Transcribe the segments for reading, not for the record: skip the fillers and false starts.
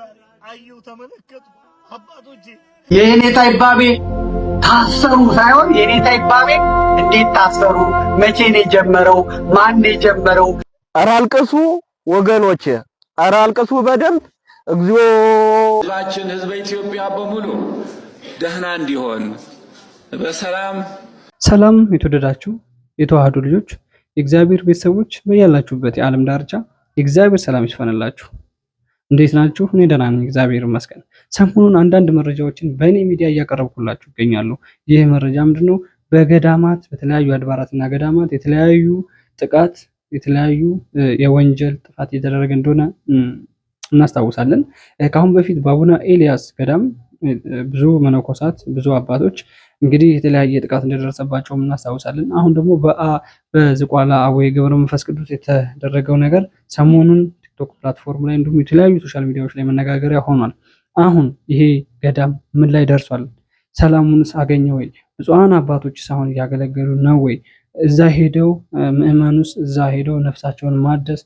ዛሬ አየሁ ተመለከቱ አባቶቼ የኔታ ይባቤ ታሰሩ ሳይሆን የኔታ ይባቤ እንዴት ታሰሩ? መቼ ነው የጀመረው? ማን ነው የጀመረው? ኧረ አልቅሱ ወገኖቼ፣ ኧረ አልቅሱ በደንብ እግዚኦ። ህዝባችን ህዝበ ኢትዮጵያ በሙሉ ደህና እንዲሆን ሰላም የተወደዳችሁ የተዋህዶ ልጆች የእግዚአብሔር ቤተሰቦች በያላችሁበት የዓለም ዳርቻ የእግዚአብሔር ሰላም ይስፈንላችሁ። እንዴት ናችሁ? እኔ ደህና ነኝ፣ እግዚአብሔር ይመስገን። ሰሞኑን አንዳንድ መረጃዎችን በእኔ ሚዲያ እያቀረብኩላችሁ እገኛለሁ። ይህ መረጃ ምንድነው? በገዳማት በተለያዩ አድባራትና ገዳማት የተለያዩ ጥቃት፣ የተለያዩ የወንጀል ጥፋት እየተደረገ እንደሆነ እናስታውሳለን። ከአሁን በፊት በአቡነ ኤልያስ ገዳም ብዙ መነኮሳት፣ ብዙ አባቶች እንግዲህ የተለያየ ጥቃት እንደደረሰባቸው እናስታውሳለን። አሁን ደግሞ በዝቋላ አቡነ ገብረ መንፈስ ቅዱስ የተደረገው ነገር ሰሞኑን ቲክቶክ ፕላትፎርም ላይ እንዲሁም የተለያዩ ሶሻል ሚዲያዎች ላይ መነጋገሪያ ሆኗል። አሁን ይሄ ገዳም ምን ላይ ደርሷል? ሰላሙንስ አገኘ ወይ? ብፁዓን አባቶች አሁን እያገለገሉ ነው ወይ? እዛ ሄደው ምዕመኑስ እዛ ሄደው ነፍሳቸውን ማደስ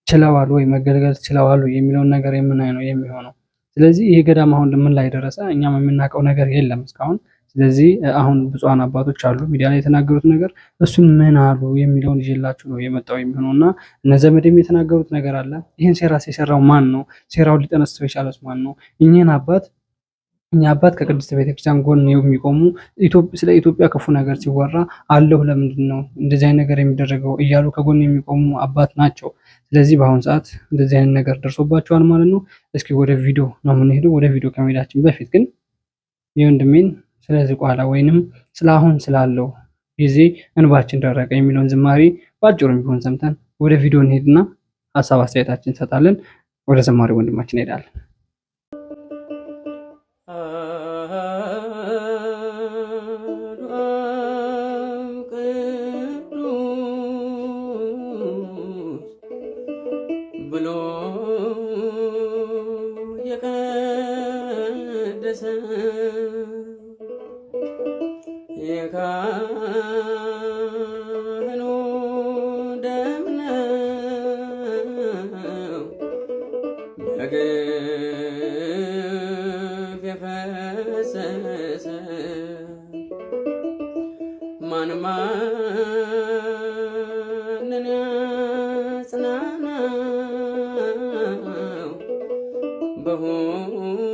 ችለዋል ወይ? መገልገል ችለዋል ወይ የሚለውን ነገር የምናይ ነው የሚሆነው። ስለዚህ ይሄ ገዳም አሁን ምን ላይ ደረሰ? እኛም የምናውቀው ነገር የለም እስካሁን። ስለዚህ አሁን ብፁዓን አባቶች አሉ ሚዲያ ላይ የተናገሩት ነገር እሱን ምን አሉ የሚለውን ይዤላችሁ ነው የመጣው የሚሆነውና እነ ዘመድም የተናገሩት ነገር አለ። ይህን ሴራ የሰራው ማን ነው? ሴራውን ሊጠነስሰው የቻለስ ማን ነው? እኛ አባት ከቅድስት ቤተክርስቲያን ጎን የሚቆሙ ስለ ኢትዮጵያ ክፉ ነገር ሲወራ አለሁ ለምንድን ነው እንደዚህ አይነት ነገር የሚደረገው እያሉ ከጎን የሚቆሙ አባት ናቸው። ስለዚህ በአሁኑ ሰዓት እንደዚህ አይነት ነገር ደርሶባቸዋል ማለት ነው። እስኪ ወደ ቪዲዮ ነው የምንሄደው። ወደ ቪዲዮ ከመሄዳችን በፊት ግን የወንድሜን ስለዚህ ቋላ ወይንም ስለ አሁን ስላለው ጊዜ እንባችን ደረቀ የሚለውን ዝማሬ ባጭሩም ቢሆን ሰምተን ወደ ቪዲዮ እንሄድና ሀሳብ አስተያየታችን እንሰጣለን። ወደ ዝማሬ ወንድማችን እንሄዳለን። ብሎ የቀደሰ የካህኑ ደም ነው በግፍ የፈሰሰ ማን ማንን ያጽናናው?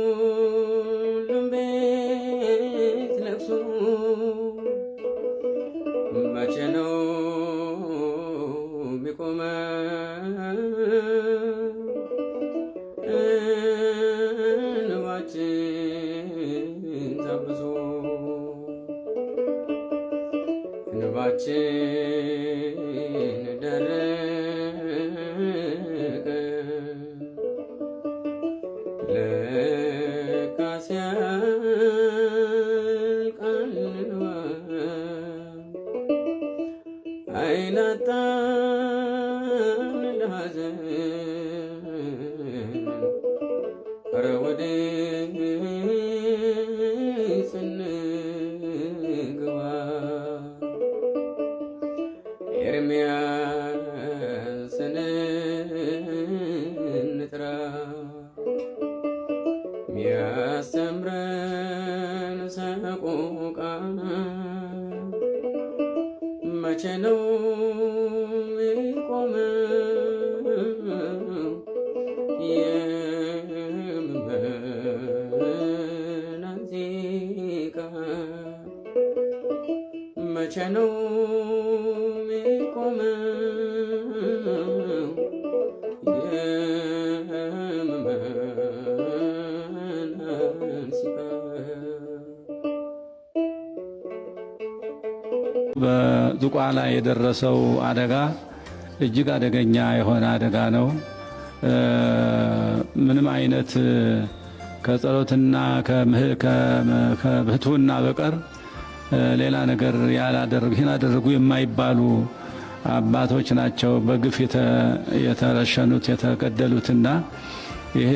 በሁሉም ቤት ለቅሶ መቼ ነው የሚቆመው? እንባችን ታብሶ እንባችን ደረቀ። ለካስ ያልቃል እንባ አይናጣን ለሐዘን ኧረ ወዴት እንግባ? ኤርምያስን እንጥራ ሚያስተምረን ሰቆቃ መቼ ነው የሚቆመው? የምዕመናን ዜጋ መቼ ነው የሚቆመው? የምዕመናን ዜጋ በዝቋላ የደረሰው አደጋ እጅግ አደገኛ የሆነ አደጋ ነው። ምንም አይነት ከጸሎትና ከብህትውና በቀር ሌላ ነገር ይህን አደረጉ የማይባሉ አባቶች ናቸው በግፍ የተረሸኑት የተገደሉትና ይሄ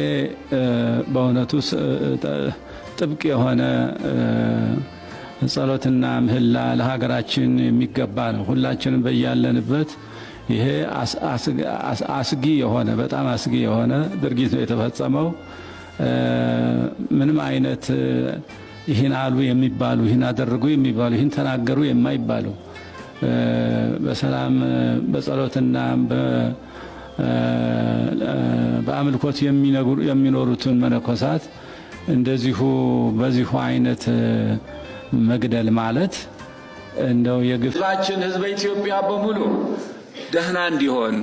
በእውነቱ ጥብቅ የሆነ ጸሎትና ምህላ ለሀገራችን የሚገባ ነው። ሁላችንም በያለንበት ይሄ አስጊ የሆነ በጣም አስጊ የሆነ ድርጊት ነው የተፈጸመው። ምንም አይነት ይህን አሉ የሚባሉ ይህን አደረጉ የሚባሉ ይህን ተናገሩ የማይባሉ በሰላም በጸሎትና በአምልኮት የሚኖሩትን መነኮሳት እንደዚሁ በዚሁ አይነት መግደል ማለት እንደው ህዝባችን ህዝበ ኢትዮጵያ በሙሉ ደህና እንዲሆን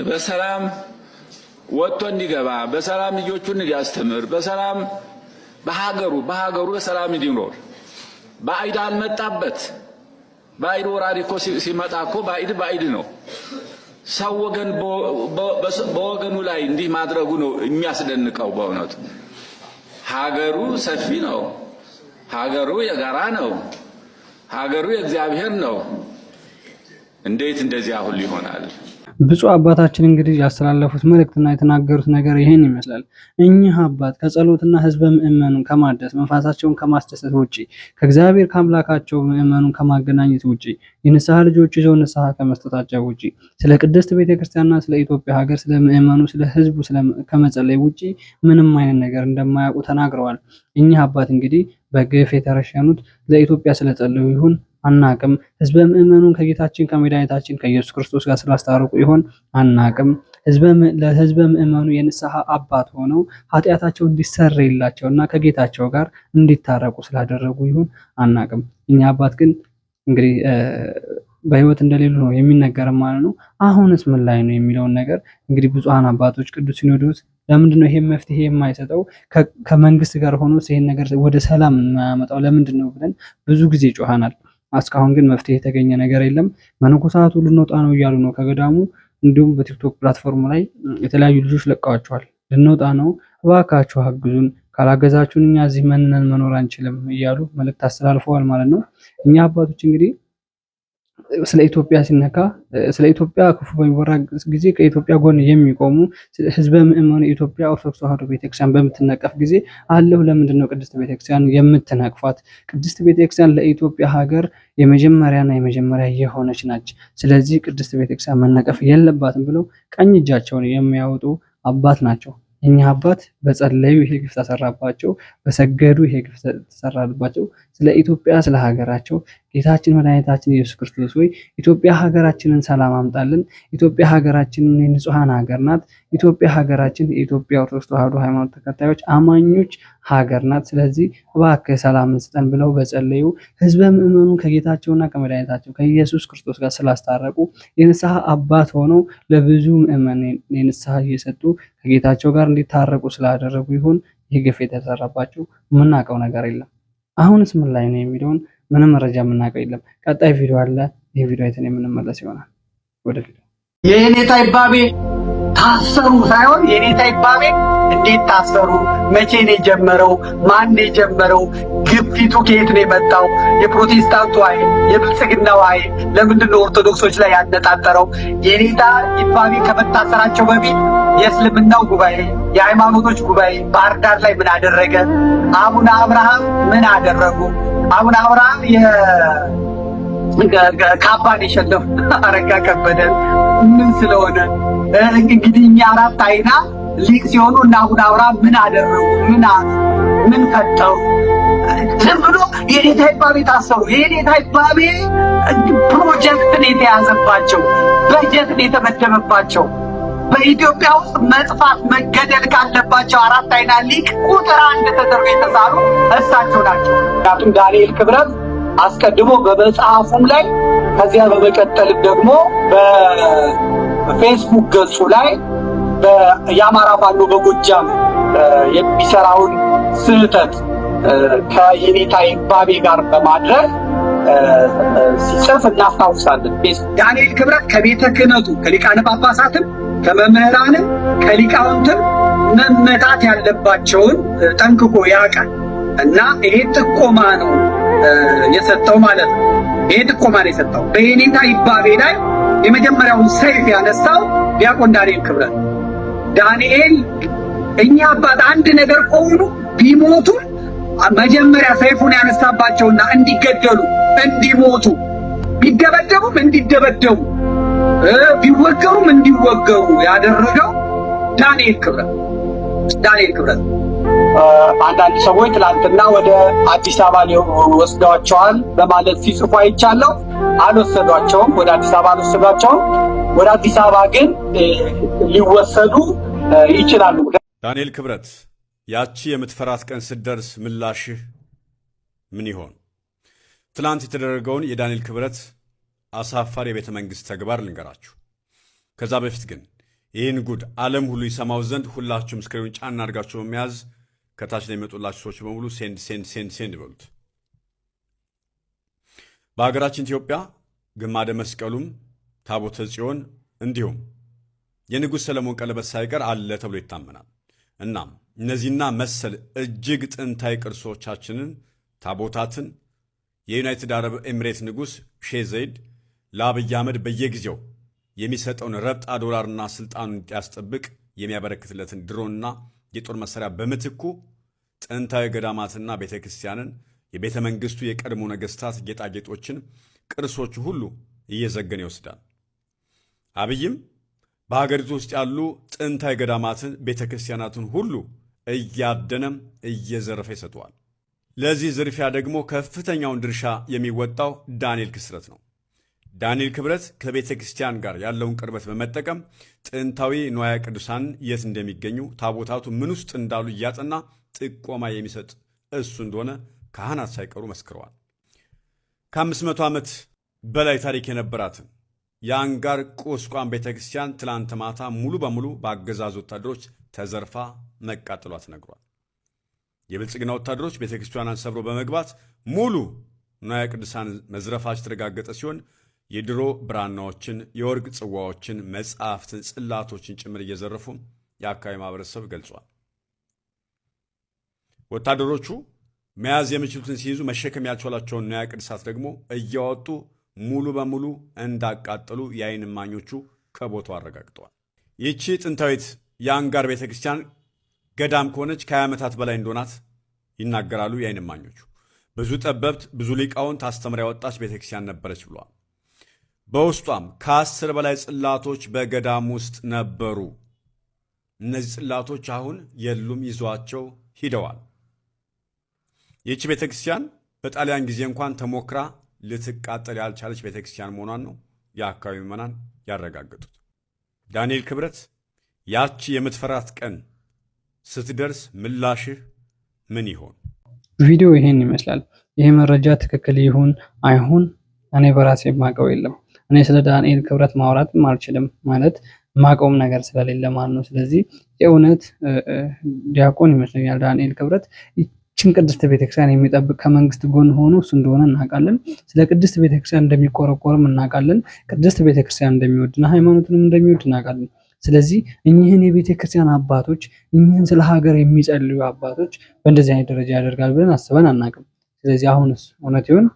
በሰላም ወጥቶ እንዲገባ በሰላም ልጆቹን እንዲያስተምር በሰላም በሀገሩ በሰላም እንዲኖር ባዕድ አልመጣበት። ባዕድ ወራሪ እኮ ሲመጣ እኮ ባዕድ ነው። ሰው ወገን በወገኑ ላይ እንዲህ ማድረጉ ነው የሚያስደንቀው። በእውነቱ ሀገሩ ሰፊ ነው። ሀገሩ የጋራ ነው። ሀገሩ የእግዚአብሔር ነው። እንዴት እንደዚህ አሁን ይሆናል? ብፁዕ አባታችን እንግዲህ ያስተላለፉት መልእክትና የተናገሩት ነገር ይሄን ይመስላል። እኚህ አባት ከጸሎትና ህዝበ ምእመኑን ከማደስ መንፈሳቸውን ከማስደሰት ውጪ ከእግዚአብሔር ከአምላካቸው ምእመኑን ከማገናኘት ውጪ የንስሐ ልጆች ይዘው ንስሐ ከመስጠታቸው ውጪ ስለ ቅድስት ቤተክርስቲያንና ስለ ኢትዮጵያ ሀገር ስለ ምእመኑ ስለ ህዝቡ ከመጸለይ ውጪ ምንም አይነት ነገር እንደማያውቁ ተናግረዋል። እኚህ አባት እንግዲህ በግፍ የተረሸኑት ለኢትዮጵያ ስለጸለዩ ይሁን አናቅም። ህዝበ ምእመኑን ከጌታችን ከመድኃኒታችን ከኢየሱስ ክርስቶስ ጋር ስላስታረቁ ይሆን አናቅም። ለህዝበ ምእመኑ የንስሐ አባት ሆነው ኃጢአታቸው እንዲሰረይላቸውና ከጌታቸው ጋር እንዲታረቁ ስላደረጉ ይሆን አናቅም። እኛ አባት ግን እንግዲህ በህይወት እንደሌሉ ነው የሚነገር ማለት ነው። አሁንስ ምን ላይ ነው የሚለውን ነገር እንግዲህ ብፁዓን አባቶች ቅዱስ ሲኖዶስ ለምንድን ነው ይሄ መፍትሄ የማይሰጠው? ከመንግስት ጋር ሆኖ ይሄን ነገር ወደ ሰላም የማያመጣው ለምንድን ነው ብለን ብዙ ጊዜ ጮኸናል። እስካሁን ግን መፍትሄ የተገኘ ነገር የለም። መነኮሳቱ ልንወጣ ነው እያሉ ነው ከገዳሙ። እንዲሁም በቲክቶክ ፕላትፎርም ላይ የተለያዩ ልጆች ለቀዋቸዋል። ልንወጣ ነው እባካችሁ አግዙን፣ ካላገዛችሁን እኛ እዚህ መነን መኖር አንችልም እያሉ መልእክት አስተላልፈዋል ማለት ነው። እኛ አባቶች እንግዲህ ስለ ኢትዮጵያ ሲነካ ስለ ኢትዮጵያ ክፉ በሚወራ ጊዜ ከኢትዮጵያ ጎን የሚቆሙ ህዝበ ምእመኑ የኢትዮጵያ ኦርቶዶክስ ተዋሕዶ ቤተክርስቲያን በምትነቀፍ ጊዜ አለሁ ለምንድን ነው ቅድስት ቤተክርስቲያን የምትነቅፏት? ቅድስት ቤተክርስቲያን ለኢትዮጵያ ሀገር የመጀመሪያና የመጀመሪያ የሆነች ናች። ስለዚህ ቅድስት ቤተክርስቲያን መነቀፍ የለባትም ብለው ቀኝ እጃቸውን የሚያወጡ አባት ናቸው። እኛ አባት በጸለዩ ይሄ ግፍ ተሰራባቸው፣ በሰገዱ ይሄ ግፍ ተሰራባቸው። ስለ ኢትዮጵያ ስለ ሀገራቸው ጌታችን መድኃኒታችን ኢየሱስ ክርስቶስ ሆይ ኢትዮጵያ ሀገራችንን ሰላም አምጣልን። ኢትዮጵያ ሀገራችንን የንጹሃን ሀገር ናት። ኢትዮጵያ ሀገራችን የኢትዮጵያ ኦርቶዶክስ ተዋሕዶ ሃይማኖት ተከታዮች አማኞች ሀገር ናት። ስለዚህ እባክህ ሰላምን ስጠን ብለው በጸለዩ ህዝበ ምእመኑ ከጌታቸውና ከመድኃኒታቸው ከኢየሱስ ክርስቶስ ጋር ስላስታረቁ የንስሐ አባት ሆነው ለብዙ ምእመን የንስሐ እየሰጡ ከጌታቸው ጋር እንዲታረቁ ስላደረጉ ይሁን ይህ ግፍ የተሰራባቸው የምናውቀው ነገር የለም። አሁንስ ምን ላይ ነው የሚለውን ምንም መረጃ የምናውቀው የለም። ቀጣይ ቪዲዮ አለ። ይህ ቪዲዮ አይተን የምንመለስ ይሆናል። ወደ ቪዲዮ የኔታ ይባቤ ታሰሩ ሳይሆን የኔታ ይባቤ እንዴት ታሰሩ? መቼ ነው የጀመረው? ማን ነው የጀመረው? ግፊቱ ከየት ነው የመጣው? የፕሮቴስታንቱ ኃይል፣ የብልጽግናው ኃይል ለምንድን ነው ኦርቶዶክሶች ላይ ያነጣጠረው? የኔታ ይባቤ ከመታሰራቸው በፊት የእስልምናው ጉባኤ፣ የሃይማኖቶች ጉባኤ ባህር ዳር ላይ ምን አደረገ? አቡነ አብርሃም ምን አደረጉ? አቡነ አብርሃም ካባን የሸለሙ አረጋ ከበደ ምን ስለሆነ እንግዲህ እኛ አራት አይና ሊቅ ሲሆኑ እና አቡነ አብርሃም ምን አደረጉ? ምን ፈጠሩ? ዝም ብሎ የኔታ ይባቤ ታሰሩ። የኔታ ይባቤ ፕሮጀክት ነው የተያዘባቸው፣ በጀት ነው የተመደበባቸው። በኢትዮጵያ ውስጥ መጥፋት መገደል ካለባቸው አራት አይና ሊቅ ቁጥር አንድ ተደርገው የተሳሉ እሳቸው ናቸው። ምክንያቱም ዳንኤል ክብረት አስቀድሞ በመጽሐፉም ላይ ከዚያ በመቀጠልም ደግሞ በፌስቡክ ገጹ ላይ የአማራ ፋኖ በጎጃም የሚሰራውን ስህተት ከየኔታ ይባቤ ጋር በማድረግ ሲጽፍ እናስታውሳለን። ዳንኤል ክብረት ከቤተ ክህነቱ ከሊቃነ ጳጳሳትም ከመምህራንም ከሊቃውንትም መመታት ያለባቸውን ጠንቅቆ ያውቃል እና ይሄ ጥቆማ ነው የሰጠው ማለት ነው። ይሄ ጥቆማ ነው የሰጠው። በየኔታ ይባቤ ላይ የመጀመሪያውን ሰይፍ ያነሳው ዲያቆን ዳንኤል ክብረት። ዳንኤል እኛ አባት አንድ ነገር ከሆኑ ቢሞቱ መጀመሪያ ሰይፉን ያነሳባቸውና እንዲገደሉ እንዲሞቱ፣ ቢደበደቡም እንዲደበደቡ፣ ቢወገሩም እንዲወገሩ ያደረገው ዳንኤል ክብረት አንዳንድ ሰዎች ትላንትና ወደ አዲስ አበባ ወስደዋቸዋል በማለት ሲጽፉ አይቻለሁ። አልወሰዷቸውም፣ ወደ አዲስ አበባ አልወሰዷቸውም። ወደ አዲስ አበባ ግን ሊወሰዱ ይችላሉ። ዳንኤል ክብረት፣ ያቺ የምትፈራት ቀን ስትደርስ ምላሽህ ምን ይሆን? ትላንት የተደረገውን የዳንኤል ክብረት አሳፋሪ የቤተ መንግሥት ተግባር ልንገራችሁ። ከዛ በፊት ግን ይህን ጉድ ዓለም ሁሉ ይሰማው ዘንድ ሁላችሁም ስክሪኑን ጫና አድርጋችሁ በመያዝ ከታች ላይ የሚመጡላችሁ ሰዎች በሙሉ ሴንድ በሉት። በሀገራችን ኢትዮጵያ ግማደ መስቀሉም ታቦተ ጽዮን እንዲሁም የንጉሥ ሰለሞን ቀለበት ሳይቀር አለ ተብሎ ይታመናል። እናም እነዚህና መሰል እጅግ ጥንታዊ ቅርሶቻችንን ታቦታትን የዩናይትድ አረብ ኤሚሬት ንጉሥ ሼህ ዘይድ ለአብይ አህመድ በየጊዜው የሚሰጠውን ረብጣ ዶላርና ስልጣኑን እንዲያስጠብቅ የሚያበረክትለትን ድሮንና የጦር መሳሪያ በምትኩ ጥንታዊ ገዳማትና ቤተ ክርስቲያንን፣ የቤተ መንግሥቱ የቀድሞ ነገሥታት ጌጣጌጦችን፣ ቅርሶቹ ሁሉ እየዘገነ ይወስዳል። አብይም በሀገሪቱ ውስጥ ያሉ ጥንታዊ ገዳማትን፣ ቤተ ክርስቲያናትን ሁሉ እያደነም እየዘረፈ ይሰጠዋል። ለዚህ ዝርፊያ ደግሞ ከፍተኛውን ድርሻ የሚወጣው ዳንኤል ክስረት ነው። ዳንኤል ክብረት ከቤተ ክርስቲያን ጋር ያለውን ቅርበት በመጠቀም ጥንታዊ ንዋየ ቅዱሳን የት እንደሚገኙ፣ ታቦታቱ ምን ውስጥ እንዳሉ እያጠና ጥቆማ የሚሰጥ እሱ እንደሆነ ካህናት ሳይቀሩ መስክረዋል። ከ500 ዓመት በላይ ታሪክ የነበራትን የአንጋር ቁስቋም ቤተ ክርስቲያን ትላንት ማታ ሙሉ በሙሉ በአገዛዙ ወታደሮች ተዘርፋ መቃጠሏ ተነግሯል። የብልጽግና ወታደሮች ቤተ ክርስቲያኗን ሰብሮ በመግባት ሙሉ ንዋየ ቅዱሳን መዝረፋቸው የተረጋገጠ ሲሆን የድሮ ብራናዎችን፣ የወርቅ ጽዋዎችን፣ መጽሐፍትን፣ ጽላቶችን ጭምር እየዘረፉ የአካባቢ ማህበረሰብ ገልጿል። ወታደሮቹ መያዝ የሚችሉትን ሲይዙ መሸከም ያልቻላቸውን ንዋየ ቅድሳት ደግሞ እያወጡ ሙሉ በሙሉ እንዳቃጠሉ የዓይን እማኞቹ ከቦታው አረጋግጠዋል። ይህቺ ጥንታዊት የአንጋር ቤተ ክርስቲያን ገዳም ከሆነች ከ20 ዓመታት በላይ እንደሆናት ይናገራሉ የዓይን እማኞቹ። ብዙ ጠበብት፣ ብዙ ሊቃውንት አስተምራ ያወጣች ቤተ ክርስቲያን ነበረች ብለዋል። በውስጧም ከ10 በላይ ጽላቶች በገዳም ውስጥ ነበሩ። እነዚህ ጽላቶች አሁን የሉም፣ ይዟቸው ሂደዋል። ይህች ቤተ ክርስቲያን በጣሊያን ጊዜ እንኳን ተሞክራ ልትቃጠል ያልቻለች ቤተ ክርስቲያን መሆኗን ነው የአካባቢ ምዕመናን ያረጋገጡት። ዳንኤል ክብረት፣ ያቺ የምትፈራት ቀን ስትደርስ ምላሽህ ምን ይሆን? ቪዲዮ ይሄን ይመስላል። ይሄ መረጃ ትክክል ይሁን አይሁን እኔ በራሴ የማውቀው የለም። እኔ ስለ ዳንኤል ክብረት ማውራትም አልችልም፣ ማለት ማውቀውም ነገር ስለሌለ ማለት ነው። ስለዚህ የእውነት ዲያቆን ይመስለኛል ዳንኤል ክብረት ይህችን ቅድስት ቤተክርስቲያን የሚጠብቅ ከመንግስት ጎን ሆኖ እሱ እንደሆነ እናውቃለን። ስለ ቅድስት ቤተክርስቲያን እንደሚቆረቆርም እናውቃለን። ቅድስት ቤተክርስቲያን እንደሚወድና ሃይማኖቱንም እንደሚወድ እናውቃለን። ስለዚህ እኚህን የቤተክርስቲያን አባቶች፣ እኚህን ስለ ሀገር የሚጸልዩ አባቶች በእንደዚህ አይነት ደረጃ ያደርጋል ብለን አስበን አናውቅም። ስለዚህ አሁንስ እውነት ይሁን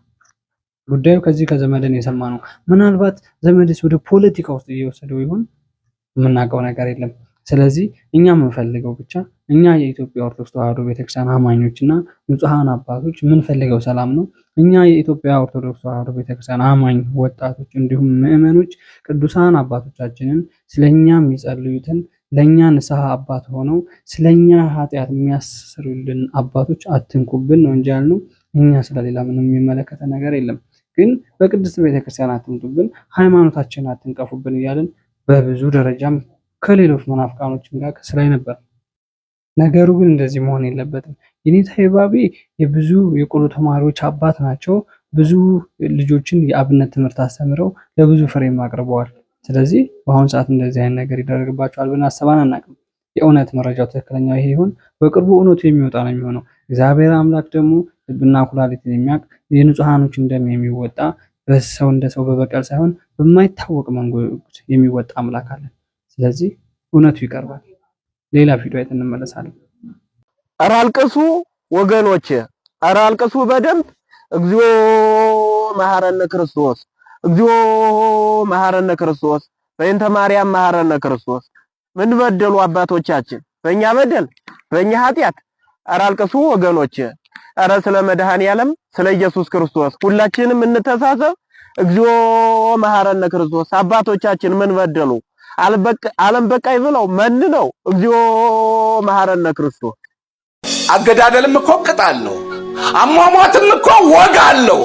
ጉዳዩ ከዚህ ከዘመድን የሰማ ነው። ምናልባት ዘመድስ ወደ ፖለቲካ ውስጥ እየወሰደው ይሆን? የምናውቀው ነገር የለም። ስለዚህ እኛ የምንፈልገው ብቻ እኛ የኢትዮጵያ ኦርቶዶክስ ተዋሕዶ ቤተክርስቲያን አማኞችና ንጹሐን አባቶች የምንፈልገው ሰላም ነው። እኛ የኢትዮጵያ ኦርቶዶክስ ተዋሕዶ ቤተክርስቲያን አማኝ ወጣቶች እንዲሁም ምዕመኖች ቅዱሳን አባቶቻችንን ስለኛ የሚጸልዩትን ለኛ ንስሐ አባት ሆነው ስለኛ ኃጢአት የሚያስሩልን አባቶች አትንኩብን ነው እንጂ ያልነው። እኛ ስለሌላ ምንም የሚመለከተ ነገር የለም። ግን በቅድስት ቤተክርስቲያን አትምጡብን፣ ሃይማኖታችንን አትንቀፉብን እያልን በብዙ ደረጃም ከሌሎች መናፍቃኖችም ጋር ከስላይ ነበር። ነገሩ ግን እንደዚህ መሆን የለበትም። የኔታ ይባቤ የብዙ የቆሎ ተማሪዎች አባት ናቸው። ብዙ ልጆችን የአብነት ትምህርት አስተምረው ለብዙ ፍሬም አቅርበዋል። ስለዚህ በአሁኑ ሰዓት እንደዚህ አይነት ነገር ይደረግባቸዋል ብለን አስበን አናውቅም። የእውነት መረጃው ትክክለኛው ይሄ ይሁን፣ በቅርቡ እውነቱ የሚወጣ ነው የሚሆነው። እግዚአብሔር አምላክ ደግሞ ልብና ኩላሊትን የሚያውቅ የንጹሐኖችን ደም የሚወጣ በሰው እንደ ሰው በበቀል ሳይሆን በማይታወቅ መንገድ የሚወጣ አምላክ አለን። ስለዚህ እውነቱ ይቀርባል። ሌላ ቪዲዮ አይተን እንመለሳለን። ኧረ አልቅሱ ወገኖቼ፣ ኧረ አልቅሱ በደንብ። እግዚኦ መሐረነ ክርስቶስ፣ እግዚኦ መሐረነ ክርስቶስ፣ በእንተ ማርያም መሐረነ ክርስቶስ። ምን በደሉ አባቶቻችን? በእኛ በደል፣ በእኛ ኃጢአት። ኧረ አልቅሱ ወገኖቼ። ኧረ ስለ መድኃኔዓለም ስለ ኢየሱስ ክርስቶስ ሁላችንም እንተሳሰብ። እግዚኦ መሐረነ ክርስቶስ። አባቶቻችን ምን በደሉ? ዓለም በቃይ ብለው መንነው እግዚኦ መሐረነ ክርስቶስ። አገዳደልም እኮ ቅጣል ነው። አሟሟትም እኮ ወግ አለው።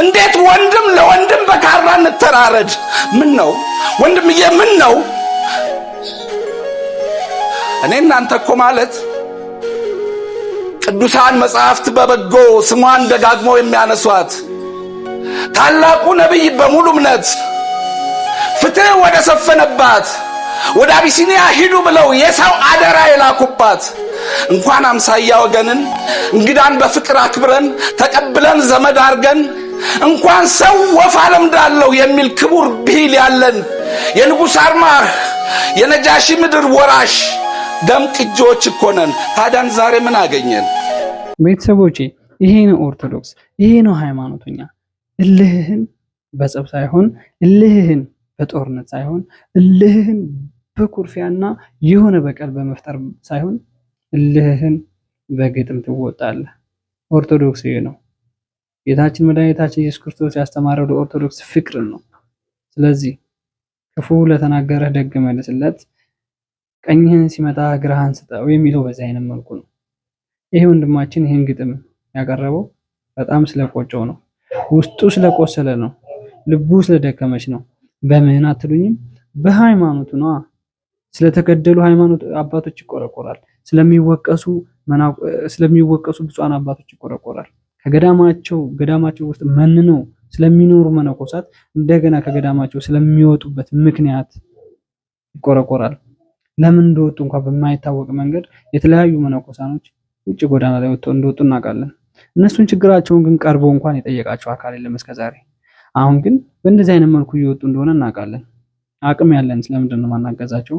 እንዴት ወንድም ለወንድም በካራ እንተራረድ? ምን ነው ወንድምዬ? ምን ነው? እኔ እናንተ እኮ ማለት ቅዱሳን መጻሕፍት በበጎ ስሟን ደጋግመው የሚያነሷት ታላቁ ነቢይ በሙሉ እምነት ፍትህ ወደ ሰፈነባት ወደ አቢሲኒያ ሂዱ ብለው የሰው አደራ የላኩባት እንኳን አምሳያ ወገንን እንግዳን በፍቅር አክብረን ተቀብለን ዘመድ አርገን እንኳን ሰው ወፍ አለምዳለው የሚል ክቡር ብሂል ያለን የንጉሥ አርማ የነጃሺ ምድር ወራሽ ደም ቅጆች እኮ ነን። ታዲያን ዛሬ ምን አገኘን? ቤተሰቦቼ ይሄ ነው ኦርቶዶክስ፣ ይሄ ነው ሃይማኖተኛ። እልህን በጸብ ሳይሆን እልህን በጦርነት ሳይሆን እልህን በኩርፊያና የሆነ በቀል በመፍጠር ሳይሆን እልህን በግጥም ትወጣለህ። ኦርቶዶክስ ይሄ ነው። ጌታችን መድኃኒታችን ኢየሱስ ክርስቶስ ያስተማረው ለኦርቶዶክስ ፍቅርን ነው። ስለዚህ ክፉ ለተናገረህ ደግ መልስለት፣ ቀኝህን ሲመታ ግራህን ስጠው የሚለው በዚህ አይነት መልኩ ነው። ይሄ ወንድማችን ይሄን ግጥም ያቀረበው በጣም ስለቆጨው ነው። ውስጡ ስለቆሰለ ነው። ልቡ ስለደከመች ነው። በምን አትሉኝም? በሃይማኖቱ ነው። ስለተገደሉ ሃይማኖት አባቶች ይቆረቆራል። ስለሚወቀሱ ብፁዓን አባቶች ይቆረቆራል። ገዳማቸው ውስጥ መንነው ስለሚኖሩ መነኮሳት እንደገና ከገዳማቸው ስለሚወጡበት ምክንያት ይቆረቆራል። ለምን እንደወጡ እንኳን በማይታወቅ መንገድ የተለያዩ መነኮሳኖች ውጭ ጎዳና ላይ ወጥተው እንደወጡ እናውቃለን። እነሱን ችግራቸውን ግን ቀርቦ እንኳን የጠየቃቸው አካል የለም እስከዛሬ። አሁን ግን በእንደዚህ አይነት መልኩ እየወጡ እንደሆነ እናውቃለን። አቅም ያለን ስለምንድን ነው ማናገዛቸው?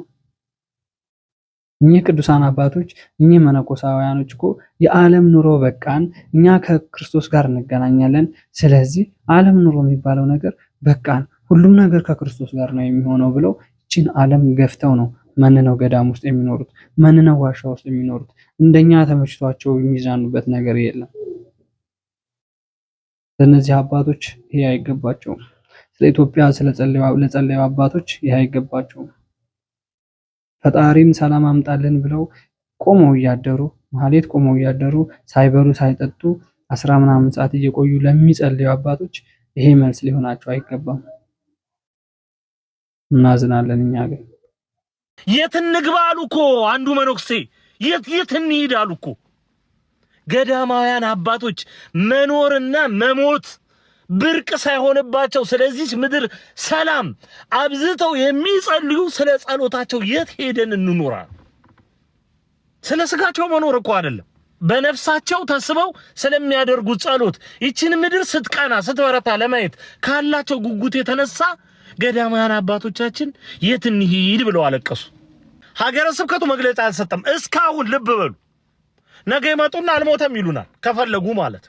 እኚህ ቅዱሳን አባቶች እኚህ መነኮሳውያኖች እኮ የዓለም ኑሮ በቃን፣ እኛ ከክርስቶስ ጋር እንገናኛለን፣ ስለዚህ ዓለም ኑሮ የሚባለው ነገር በቃን፣ ሁሉም ነገር ከክርስቶስ ጋር ነው የሚሆነው ብለው እቺን ዓለም ገፍተው ነው መንነው ገዳም ውስጥ የሚኖሩት፣ መንነው ዋሻ ውስጥ የሚኖሩት። እንደኛ ተመችቷቸው የሚዛኑበት ነገር የለም። ለነዚህ አባቶች ይሄ አይገባቸውም። ስለ ኢትዮጵያ ለጸለዩ አባቶች ይሄ አይገባቸውም። ፈጣሪን ሰላም አምጣልን ብለው ቆመው እያደሩ ማህሌት ቆመው እያደሩ ሳይበሉ ሳይጠጡ 10 ምናምን ሰዓት እየቆዩ ለሚጸልዩ አባቶች ይሄ መልስ ሊሆናቸው አይገባም። እናዝናለን። እኛ ግን የት እንግባ አሉ እኮ አንዱ መነኩሴ፣ የት እንሂድ አሉ እኮ ገዳማውያን አባቶች። መኖርና መሞት ብርቅ ሳይሆንባቸው ስለዚህ ምድር ሰላም አብዝተው የሚጸልዩ ስለ ጸሎታቸው የት ሄደን እንኖራ? ስለ ስጋቸው መኖር እኮ አይደለም፣ በነፍሳቸው ተስበው ስለሚያደርጉት ጸሎት ይችን ምድር ስትቀና ስትበረታ ለማየት ካላቸው ጉጉት የተነሳ ገዳማውያን አባቶቻችን የት እንሂድ ብለው አለቀሱ። ሀገረ ስብከቱ መግለጫ አልሰጠም እስካሁን። ልብ በሉ። ነገ ይመጡና አልሞተም ይሉናል ከፈለጉ ማለት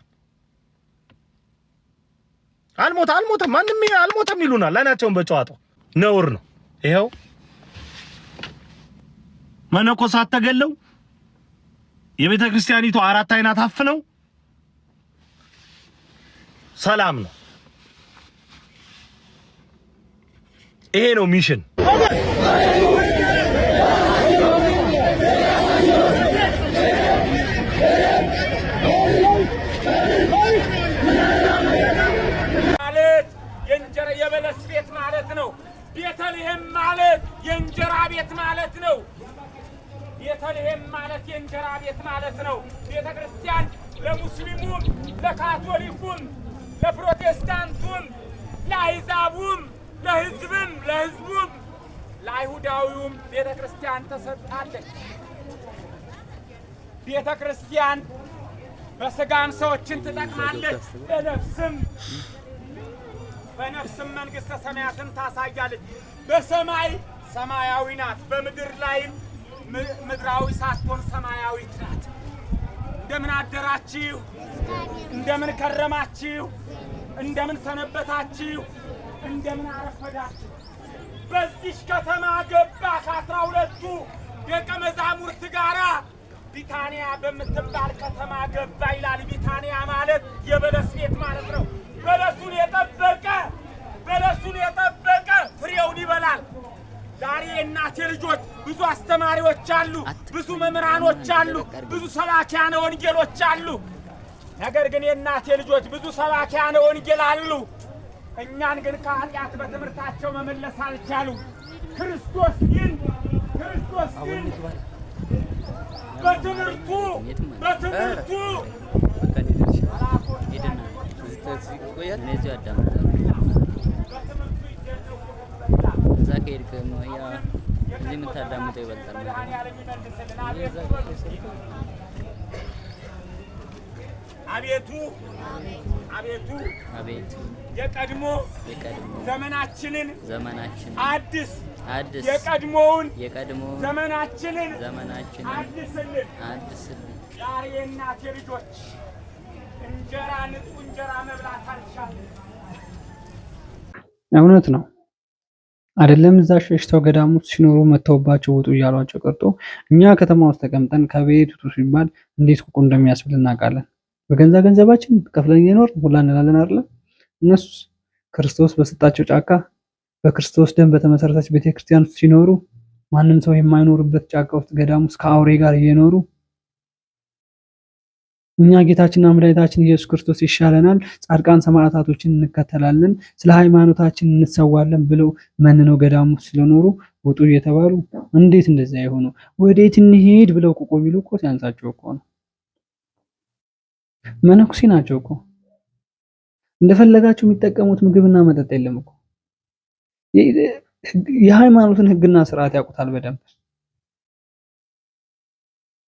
አልሞተም ማንንም አልሞተም ይሉናል። አይናቸውን በጨዋታው ነውር ነው። ይሄው መነኮሳት ተገለው የቤተ ክርስቲያኒቱ 4 አይናት አፍነው ሰላም ነው። ይሄ ነው ሚሽን። የበለስ ቤት ማለት ነው። ቤተልሔም ማለት የእንጀራ ቤት ማለት ነው። ቤተልሔም ማለት የእንጀራ ቤት ማለት ነው። ቤተክርስቲያን ለሙስሊሙም፣ ለካቶሊኩም፣ ለፕሮቴስታንቱም፣ ለአሕዛቡም፣ ለሕዝቡም፣ ለአይሁዳዊውም ቤተክርስቲያን ተሰጣለች። ቤተክርስቲያን በስጋም ሰዎችን ትጠቅማለች፣ በነፍስም መንግሥተ ሰማያትን ታሳያለች። በሰማይ ሰማያዊ ናት፣ በምድር ላይም ምድራዊ ሳትሆን ሰማያዊት ናት። እንደምን አደራችሁ? እንደምን ከረማችሁ? እንደምን ሰነበታችሁ? እንደምን አረፈዳችሁ? በዚህ ከተማ ገባ ከ12ቱ ደቀ መዛሙርት ጋራ ቢታንያ በምትባል ከተማ ገባ ይላል። ቢታንያ ማለት የበለስ ቤት ማለት ነው። በለሱን የጠበቀ ፍሬውን ይበላል። ዛሬ እናቴ ልጆች ብዙ አስተማሪዎች አሉ፣ ብዙ መምህራኖች አሉ፣ ብዙ ሰባኪያነ ወንጌሎች አሉ። ነገር ግን የእናቴ ልጆች ብዙ ሰባኪያነ ወንጌል አሉ። እኛን ግን ከኃጢአት በትምህርታቸው መመለስ አልቻሉ። ክርስቶስ ግን በትምህርቱ አቤቱ የቀድሞ ዘመናችንን አድስ የቀድሞውን ዘመናችንን አድስልን። ዛሬ የእናቴ ልጆች እንጀራ ንጹህ እንጀራ መብላት አልቻለም። እውነት ነው አይደለም? እዛ ሸሽተው ገዳሙ ሲኖሩ መተውባቸው ውጡ እያሏቸው ቀርቶ እኛ ከተማ ውስጥ ተቀምጠን ከቤት ውጡ ሲባል እንዴት ቁቁ እንደሚያስብል እናውቃለን። ገንዘባችን ከፍለን እየኖር ሁላ እንላለን አይደል? እነሱ ክርስቶስ በሰጣቸው ጫካ በክርስቶስ ደም በተመሰረተች ቤተክርስቲያን ውስጥ ሲኖሩ ማንም ሰው የማይኖርበት ጫካ ውስጥ ገዳም ውስጥ ከአውሬ ጋር እየኖሩ እኛ ጌታችንና መድኃኒታችን ኢየሱስ ክርስቶስ ይሻለናል፣ ጻድቃን ሰማዕታቶችን እንከተላለን፣ ስለ ሃይማኖታችን እንሰዋለን ብለው መንነው ገዳሙ ስለኖሩ ውጡ እየተባሉ እንዴት እንደዛ የሆኑ ወዴት እንሄድ ብለው ቁቆ ቢሉ እኮ ሲያንሳቸው እኮ ነው። መነኩሴ ናቸው እኮ እንደፈለጋቸው የሚጠቀሙት ምግብና መጠጥ የለም እኮ። የሃይማኖትን ሕግና ስርዓት ያውቁታል በደንብ።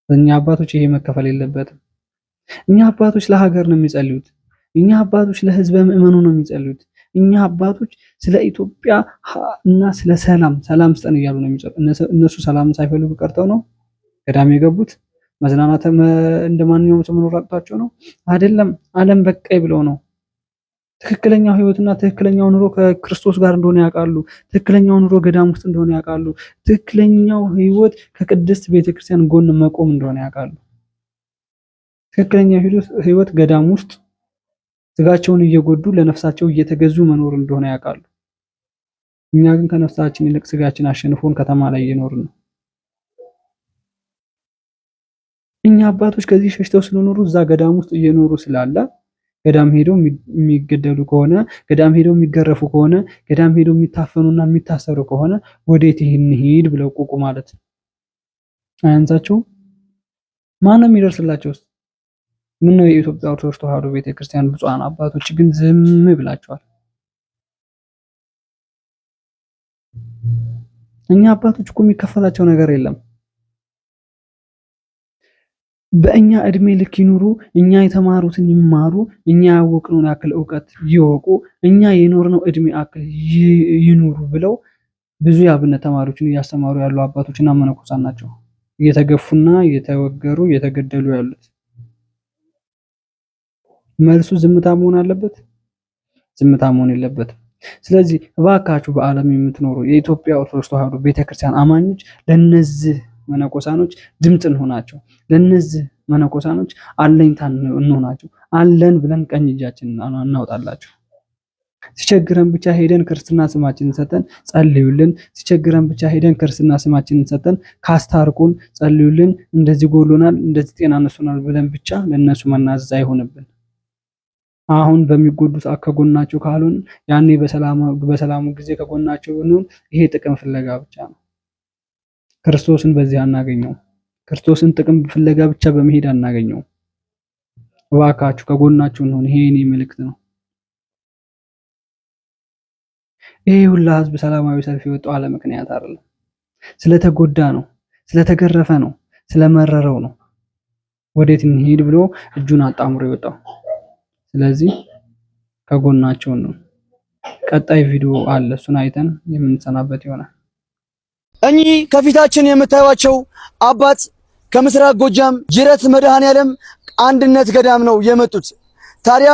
እኛ አባቶች ይሄ መከፈል የለበትም። እኛ አባቶች ለሀገር ነው የሚጸልዩት። እኛ አባቶች ለህዝበ ምእመኑ ነው የሚጸልዩት። እኛ አባቶች ስለ ኢትዮጵያ እና ስለ ሰላም ስጠን እያሉ ነው የሚጸልዩት። እነሱ ሰላም ሳይፈልጉ ቀርተው ነው ገዳም የገቡት? መዝናናት እንደማንኛውም ሰው መኖር አቅቷቸው ነው? አይደለም። ዓለም በቃይ ብለው ነው። ትክክለኛው ህይወትና ትክክለኛው ኑሮ ከክርስቶስ ጋር እንደሆነ ያውቃሉ። ትክክለኛው ኑሮ ገዳም ውስጥ እንደሆነ ያውቃሉ። ትክክለኛው ህይወት ከቅድስት ቤተክርስቲያን ጎን መቆም እንደሆነ ያውቃሉ። ትክክለኛው ህይወት ገዳም ውስጥ ስጋቸውን እየጎዱ ለነፍሳቸው እየተገዙ መኖር እንደሆነ ያውቃሉ። እኛ ግን ከነፍሳችን ይልቅ ስጋችን አሸንፎን ከተማ ላይ እየኖርን ነው። እኛ አባቶች ከዚህ ሸሽተው ስለኖሩ እዛ ገዳም ውስጥ እየኖሩ ስላለ ገዳም ሄደው የሚገደሉ ከሆነ፣ ገዳም ሄደው የሚገረፉ ከሆነ፣ ገዳም ሄደው የሚታፈኑና የሚታሰሩ ከሆነ ወዴት እንሂድ ብለው ቁቁ ማለት አያንሳቸውም? ማንም የሚደርስላቸው? ምን ነው የኢትዮጵያ ኦርቶዶክስ ተዋሕዶ ቤተክርስቲያን ብፁዓን አባቶች ግን ዝም ብላችኋል? እኛ አባቶች እኮ የሚከፈላቸው ነገር የለም። በእኛ እድሜ ልክ ይኑሩ፣ እኛ የተማሩትን ይማሩ፣ እኛ ያወቅነውን ያክል ዕውቀት ይወቁ፣ እኛ የኖርነው እድሜ ያክል ይኑሩ ብለው ብዙ የአብነት ተማሪዎችን እያስተማሩ ያሉ አባቶችና መነኮሳት ናቸው እየተገፉና እየተወገሩ እየተገደሉ ያሉት። መልሱ ዝምታ መሆን አለበት? ዝምታ መሆን የለበትም። ስለዚህ እባካችሁ በዓለም የምትኖሩ የኢትዮጵያ ኦርቶዶክስ ተዋሕዶ ቤተክርስቲያን አማኞች ለነዚህ መነኮሳኖች ድምጽ እንሆናቸው። ለነዚህ መነኮሳኖች አለኝታ እንሆናቸው። አለን ብለን ቀኝ እጃችንን እናውጣላቸው። ሲቸግረን ብቻ ሄደን ክርስትና ስማችንን ሰጠን ጸልዩልን፣ ሲቸግረን ብቻ ሄደን ክርስትና ስማችንን ሰጠን ካስታርቁን ጸልዩልን፣ እንደዚህ ጎሎናል፣ እንደዚህ ጤና ነሱናል ብለን ብቻ ለነሱ መናዘዝ አይሆንብን። አሁን በሚጎዱት ከጎናቸው ካልሆን ያኔ በሰላሙ ጊዜ ከጎናቸው ብንሆን ይሄ ጥቅም ፍለጋ ብቻ ነው። ክርስቶስን በዚህ አናገኘው። ክርስቶስን ጥቅም ፍለጋ ብቻ በመሄድ አናገኘው። እባካችሁ ከጎናችሁ እንሆን። ይሄ የኔ መልእክት ነው። ይሄ ሁላ ህዝብ ሰላማዊ ሰልፍ የወጣው አለ ምክንያት አይደለም። ስለተጎዳ ነው፣ ስለተገረፈ ነው፣ ስለመረረው ነው ወዴት እንሂድ ብሎ እጁን አጣምሮ የወጣው። ስለዚህ ከጎናቸው ነው። ቀጣይ ቪዲዮ አለ፣ እሱን አይተን የምንሰናበት ይሆናል። እኚህ ከፊታችን የምታዩቸው አባት ከምስራቅ ጎጃም ጅረት መድኃኔዓለም አንድነት ገዳም ነው የመጡት። ታዲያ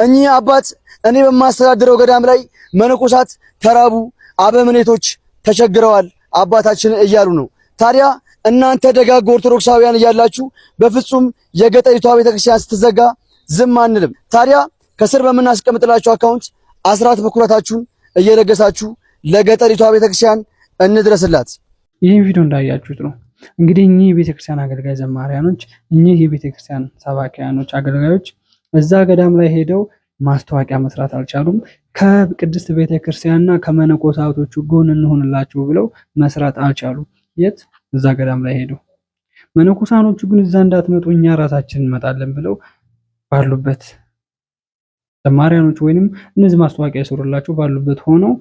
እኚህ አባት እኔ በማስተዳድረው ገዳም ላይ መነኮሳት ተራቡ፣ አበምኔቶች ተቸግረዋል አባታችን እያሉ ነው። ታዲያ እናንተ ደጋግ ኦርቶዶክሳውያን እያላችሁ በፍጹም የገጠሪቷ ቤተክርስቲያን ስትዘጋ ዝም አንልም። ታዲያ ከስር በምናስቀምጥላችሁ አካውንት አስራት በኩራታችሁን እየለገሳችሁ ለገጠሪቷ ቤተክርስቲያን እንድረስላት። ይህን ቪዲዮ እንዳያችሁት ነው እንግዲህ እኚህ የቤተክርስቲያን አገልጋይ ዘማሪያኖች፣ እኚህ የቤተክርስቲያን ሰባኪያኖች፣ አገልጋዮች እዛ ገዳም ላይ ሄደው ማስታወቂያ መስራት አልቻሉም። ከቅድስት ቤተክርስቲያንና ከመነኮሳቶቹ ጎን እንሆንላችሁ ብለው መስራት አልቻሉም። የት? እዛ ገዳም ላይ ሄደው። መነኮሳኖቹ ግን እዛ እንዳትመጡ እኛ ራሳችን እንመጣለን ብለው ባሉበት ዘማሪያኖች ወይንም እነዚህ ማስታወቂያ ይሰሩላቸው ባሉበት ሆነው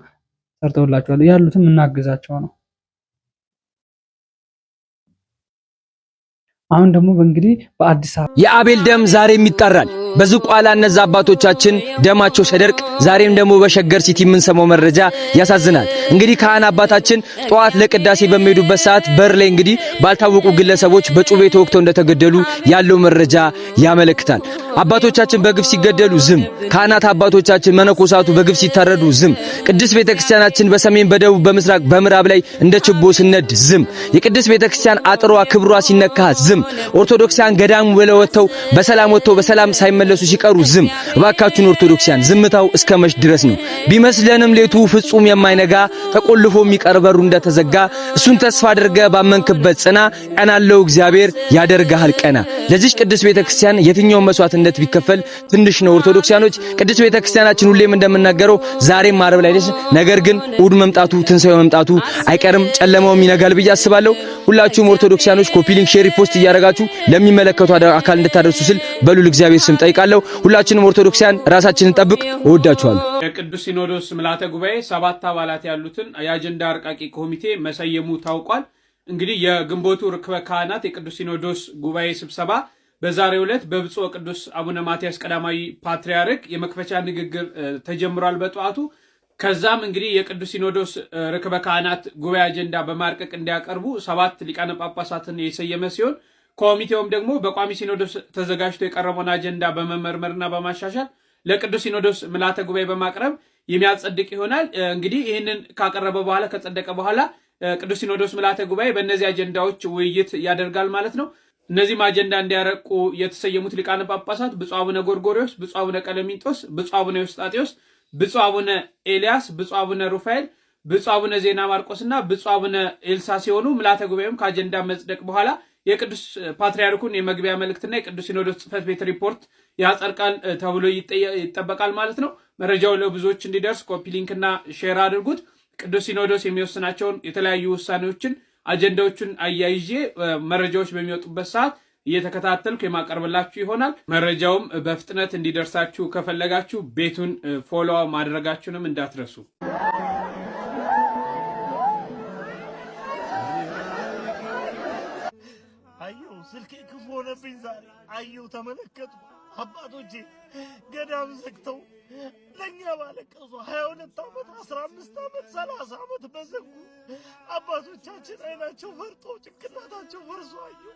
ሰርተውላቸዋል። ያሉትም እናግዛቸው ነው። አሁን ደግሞ እንግዲህ በአዲስ አበባ የአቤል ደም ዛሬም ይጣራል። በዝቋላ እነዛ አባቶቻችን ደማቸው ሲደርቅ ዛሬም ደግሞ በሸገር ሲቲ የምንሰማው መረጃ ያሳዝናል። እንግዲህ ካህን አባታችን ጠዋት ለቅዳሴ በሚሄዱበት ሰዓት በር ላይ እንግዲህ ባልታወቁ ግለሰቦች በጩቤ ተወግተው እንደተገደሉ ያለው መረጃ ያመለክታል። አባቶቻችን በግፍ ሲገደሉ ዝም፣ ካህናት አባቶቻችን መነኮሳቱ በግፍ ሲታረዱ ዝም፣ ቅድስት ቤተክርስቲያናችን በሰሜን በደቡብ በምስራቅ በምዕራብ ላይ እንደ ችቦ ሲነድ ዝም፣ የቅድስት ቤተክርስቲያን አጥሯ ክብሯ ሲነካ ዝም፣ ኦርቶዶክሳን ገዳሙ ብለው ወጥተው በሰላም ሳይመለሱ ሲቀሩ ዝም። እባካችሁን ኦርቶዶክሳን ዝምታው እስከ መች ድረስ ነው? ቢመስለንም ሌቱ ፍጹም የማይነጋ ተቆልፎ የሚቀር በሩ እንደተዘጋ እሱን ተስፋ አድርገ ባመንክበት ጽና፣ ቀናለው እግዚአብሔር ያደርጋል ቀና። ለዚህ ቅድስት ቤተክርስቲያን የትኛው መስዋዕትነት ቢከፈል ትንሽ ነው። ኦርቶዶክሳኖች ቅድስት ቤተክርስቲያናችን ሁሌም እንደምናገረው ዛሬም ማረብ ላይ ነች። ነገር ግን እሑድ መምጣቱ ትንሳኤው መምጣቱ አይቀርም፣ ጨለማውም ይነጋል ብዬ አስባለሁ። ሁላችሁም ኦርቶዶክሳኖች ኮፒ ሊንክ፣ ሼር፣ ሪፖስት እያደረጋችሁ ለሚመለከቱ አካል እንድታደርሱ ስል በሉል እግዚአብሔር ስም ጠይቃለሁ። ሁላችንም ኦርቶዶክሳውያን ራሳችንን ጠብቅ። እወዳችኋለሁ። የቅዱስ ሲኖዶስ ምልዓተ ጉባኤ 7 አባላት ያሉትን የአጀንዳ አርቃቂ ኮሚቴ መሰየሙ ታውቋል። እንግዲህ የግንቦቱ ርክበ ካህናት የቅዱስ ሲኖዶስ ጉባኤ ስብሰባ በዛሬው ዕለት በብፁዕ ቅዱስ አቡነ ማትያስ ቀዳማዊ ፓትርያርክ የመክፈቻ ንግግር ተጀምሯል በጠዋቱ። ከዛም እንግዲህ የቅዱስ ሲኖዶስ ርክበ ካህናት ጉባኤ አጀንዳ በማርቀቅ እንዲያቀርቡ 7 ሊቃነ ጳጳሳትን የሰየመ ሲሆን ኮሚቴውም ደግሞ በቋሚ ሲኖዶስ ተዘጋጅቶ የቀረበውን አጀንዳ በመመርመርና በማሻሻል ለቅዱስ ሲኖዶስ ምልዓተ ጉባኤ በማቅረብ የሚያጸድቅ ይሆናል። እንግዲህ ይህንን ካቀረበ በኋላ ከጸደቀ በኋላ ቅዱስ ሲኖዶስ ምልዓተ ጉባኤ በእነዚህ አጀንዳዎች ውይይት ያደርጋል ማለት ነው። እነዚህም አጀንዳ እንዲያረቁ የተሰየሙት ሊቃነ ጳጳሳት ብፁዕ አቡነ ጎርጎርዮስ፣ ብፁዕ አቡነ ቀለሚንጦስ፣ ብፁዕ አቡነ ዮስጣቴዎስ፣ ብፁዕ አቡነ ኤልያስ፣ ብፁዕ አቡነ ሩፋኤል፣ ብፁዕ አቡነ ዜና ማርቆስና ብፁዕ አቡነ ኤልሳ ሲሆኑ ምልዓተ ጉባኤም ከአጀንዳ መጽደቅ በኋላ የቅዱስ ፓትርያርኩን የመግቢያ መልእክትና የቅዱስ ሲኖዶስ ጽሕፈት ቤት ሪፖርት ያጸድቃል ተብሎ ይጠበቃል ማለት ነው። መረጃው ለብዙዎች እንዲደርስ ኮፒ ሊንክና ሼር አድርጉት። ቅዱስ ሲኖዶስ የሚወስናቸውን የተለያዩ ውሳኔዎችን አጀንዳዎችን አያይዤ መረጃዎች በሚወጡበት ሰዓት እየተከታተልኩ የማቀርብላችሁ ይሆናል። መረጃውም በፍጥነት እንዲደርሳችሁ ከፈለጋችሁ ቤቱን ፎሎ ማድረጋችሁንም እንዳትረሱ። አየሁ ስልኬ ክፉ ሆነብኝ ዛሬ። አየሁ ተመለከቱ አባቶቼ ገዳም ዘግተው ለኛ ባለቀሱ 22 ዓመት 15 ዓመት 30 ዓመት በዘጉ አባቶቻችን አይናቸው ፈርጦ ጭንቅላታቸው ፈርሶ አየሁ።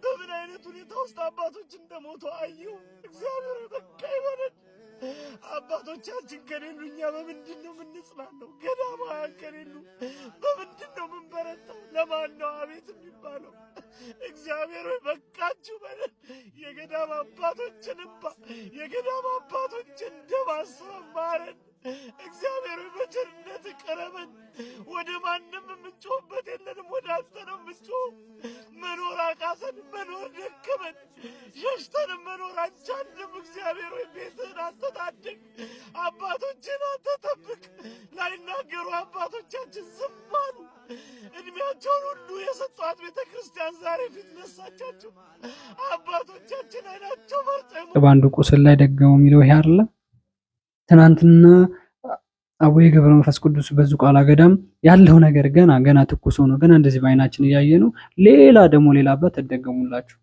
በምን አይነት ሁኔታ ውስጥ አባቶች እንደሞቱ አየሁ። እግዚአብሔር በቃ ይበለን። አባቶቻችን ከሌሉ እኛ በምንድን ነው የምንጽናናው? ገዳማውያን ከሌሉ በምንድን ነው የምንበረታው? ለማን ነው አቤት የሚባለው? እግዚአብሔር ሆይ በቃችሁ በለን። የገዳም አባቶችን እንባ፣ የገዳም አባቶችን ደም አስበን ማረን። እግዚአብሔር ሆይ በቸርነት ቅረበን። ወደ ማንም የምንጮህበት የለንም፣ ወደ አንተ ነው የምንጮህ። መኖር አቃተን፣ መኖር ደከመን፣ ሸሽተንም መኖር አንቻልንም። እግዚአብሔር ሆይ ቤትህን አንተ ታደግ፣ አባቶችን አንተ ጠብቅ። ላይናገሩ አባቶቻችን ዝም አሉ። እድሜያቸውን ሁሉ የሰጧት ቤተ ክርስቲያን ዛሬ ፊት ነሳቻቸው። አባቶቻችን አይናቸው ፈርጠው በአንዱ ቁስል ላይ ደገመው የሚለው ይሄ አይደለ? ትናንትና አቡነ ገብረ መንፈስ ቅዱስ በዝቋላ ገዳም ያለው ነገር ገና ትኩስ ሆኖ ገና እንደዚህ በአይናችን እያየ ነው። ሌላ አባት ተደገሙላችሁ።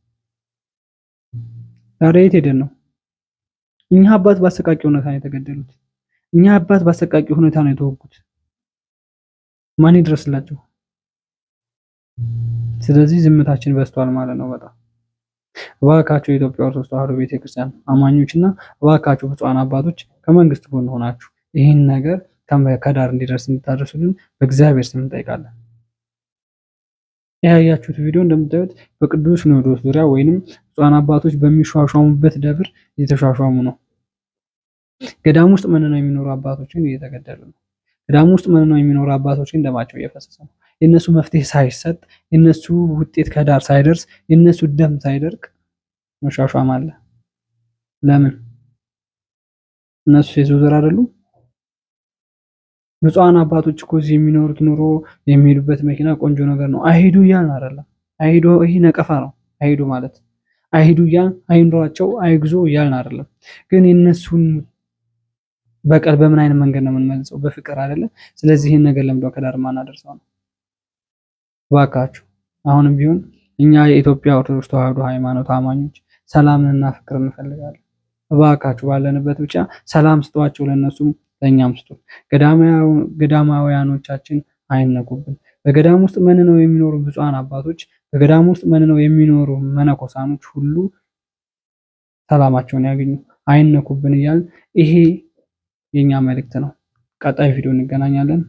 ዛሬ የት ሄደን ነው? እኛ አባት በአሰቃቂ ሁኔታ ነው የተገደሉት። እኛ አባት በአሰቃቂ ሁኔታ ነው የተወጉት። ማን ይድረስላቸው? ስለዚህ ዝምታችን በዝቷል ማለት ነው በጣም። እባካችሁ የኢትዮጵያ ኦርቶዶክስ ተዋሕዶ ቤተክርስቲያን አማኞችና እባካችሁ ብፁዓን አባቶች ከመንግስት ጎን ሆናችሁ ይህን ነገር ከዳር እንዲደርስ እንድታደርሱልን በእግዚአብሔር ስም እንጠይቃለን። ያያችሁት ቪዲዮ እንደምታዩት በቅዱስ ሲኖዶስ ዙሪያ ወይንም ብፁዓን አባቶች በሚሿሿሙበት ደብር እየተሿሿሙ ነው። ገዳም ውስጥ ነው የሚኖሩ አባቶችን እየተገደሉ ነው። ገዳም ውስጥ ምን ነው የሚኖሩ አባቶች ደማቸው እየፈሰሰ ነው። የነሱ መፍትሄ ሳይሰጥ የነሱ ውጤት ከዳር ሳይደርስ የነሱ ደም ሳይደርቅ መሻሻም አለ። ለምን? እነሱ የሰው ዘር አይደሉም? ብፁዓን አባቶች እኮ እዚህ የሚኖሩት ኑሮ የሚሄዱበት መኪና ቆንጆ ነገር ነው። አይሄዱ እያልን አይደለም። አይሄዱ ይሄ ነቀፋ ነው። አይሄዱ ማለት አይሄዱ እያልን አይንሯቸው አይግዙ እያልን አይደለም። ግን የነሱን በቀል በምን አይነት መንገድ ነው የምንመልሰው? በፍቅር አይደለም። ስለዚህ ይሄን ነገር ለምንድነው ከዳር ማናደርሰው ነው? እባካችሁ አሁንም ቢሆን እኛ የኢትዮጵያ ኦርቶዶክስ ተዋህዶ ሃይማኖት አማኞች ሰላምንና ፍቅር እንፈልጋለን። እባካችሁ ባለንበት ብቻ ሰላም ስጧቸው፣ ለነሱም ለኛም ስጡ። ገዳማውያኖቻችን አይነኩብን። በገዳም ውስጥ መንነው የሚኖሩ ብፁዓን አባቶች፣ በገዳም ውስጥ መንነው የሚኖሩ መነኮሳኖች ሁሉ ሰላማቸውን ያገኙ፣ አይነኩብን እያል ይሄ የኛ መልእክት ነው። ቀጣይ ቪዲዮ እንገናኛለን።